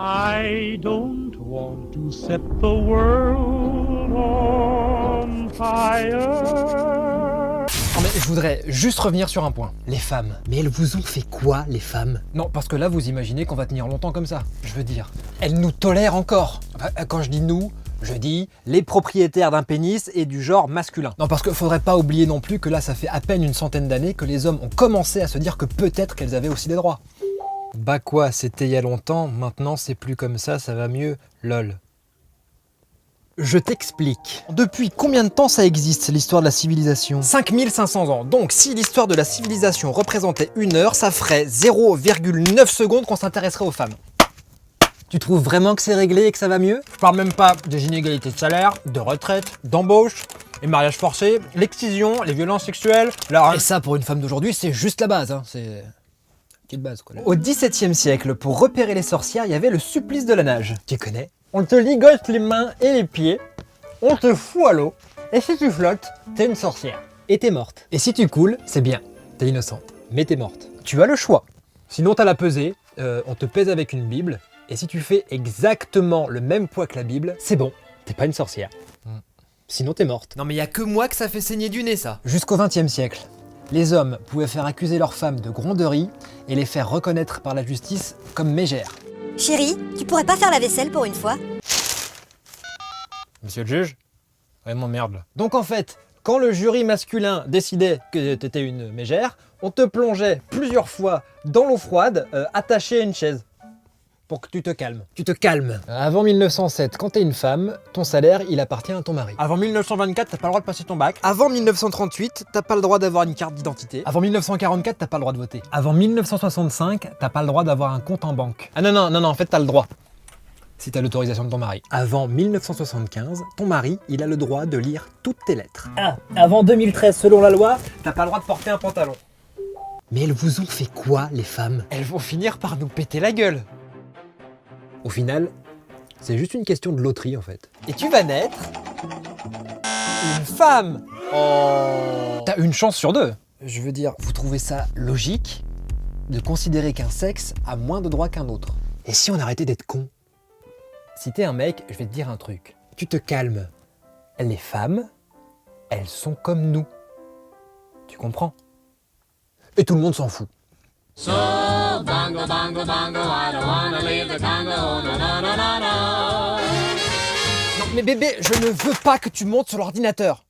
I don't want to set the world on fire. Non mais je voudrais juste revenir sur un point. Les femmes. Mais elles vous ont fait quoi, les femmes? Non, parce que là, vous imaginez qu'on va tenir longtemps comme ça. Je veux dire, elles nous tolèrent encore. Enfin, quand je dis nous, je dis les propriétaires d'un pénis et du genre masculin. Non, parce qu'il faudrait pas oublier non plus que là, ça fait à peine une centaine d'années que les hommes ont commencé à se dire que peut-être qu'elles avaient aussi des droits. Bah quoi, c'était il y a longtemps, maintenant c'est plus comme ça va mieux, lol. Je t'explique. Depuis combien de temps ça existe, l'histoire de la civilisation? 5500 ans. Donc si l'histoire de la civilisation représentait 1 heure, ça ferait 0,9 secondes qu'on s'intéresserait aux femmes. Tu trouves vraiment que c'est réglé et que ça va mieux? Je parle même pas des inégalités de salaire, de retraite, d'embauche, les mariages forcés, l'excision, les violences sexuelles, la... Et ça, pour une femme d'aujourd'hui, c'est juste la base, hein. C'est... petite base, quoi. Au XVIIe siècle, pour repérer les sorcières, il y avait le supplice de la nage. Tu connais? On te ligote les mains et les pieds, on te fout à l'eau, et si tu flottes, t'es une sorcière. Et t'es morte. Et si tu coules, c'est bien, t'es innocente. Mais t'es morte. Tu as le choix. Sinon t'as la pesée, on te pèse avec une Bible, et si tu fais exactement le même poids que la Bible, c'est bon, t'es pas une sorcière. Sinon t'es morte. Non mais y a que moi que ça fait saigner du nez ça. Jusqu'au XXe siècle, les hommes pouvaient faire accuser leurs femmes de gronderie et les faire reconnaître par la justice comme mégères. Chérie, tu pourrais pas faire la vaisselle pour une fois? Monsieur le juge? Vraiment merde. Donc en fait, quand le jury masculin décidait que t'étais une mégère, on te plongeait plusieurs fois dans l'eau froide, attaché à une chaise. Pour que tu te calmes. Tu te calmes. Avant 1907, quand t'es une femme, ton salaire, il appartient à ton mari. Avant 1924, t'as pas le droit de passer ton bac. Avant 1938, t'as pas le droit d'avoir une carte d'identité. Avant 1944, t'as pas le droit de voter. Avant 1965, t'as pas le droit d'avoir un compte en banque. Ah non, en fait, t'as le droit. Si t'as l'autorisation de ton mari. Avant 1975, ton mari, il a le droit de lire toutes tes lettres. Ah, avant 2013, selon la loi. T'as pas le droit de porter un pantalon. Mais elles vous ont fait quoi, les femmes? Elles vont finir par nous péter la gueule. Au final, c'est juste une question de loterie en fait. Et tu vas naître une femme. Oh. T'as une chance sur 2. Je veux dire, vous trouvez ça logique de considérer qu'un sexe a moins de droits qu'un autre? Et si on arrêtait d'être con? Si t'es un mec, je vais te dire un truc. Tu te calmes. Les femmes, elles sont comme nous. Tu comprends? Et tout le monde s'en fout. So, bongo, bongo, bongo, I don't wanna leave the Congo, oh, no, no, no, no, no. Non mais bébé, je ne veux pas que tu montes sur l'ordinateur.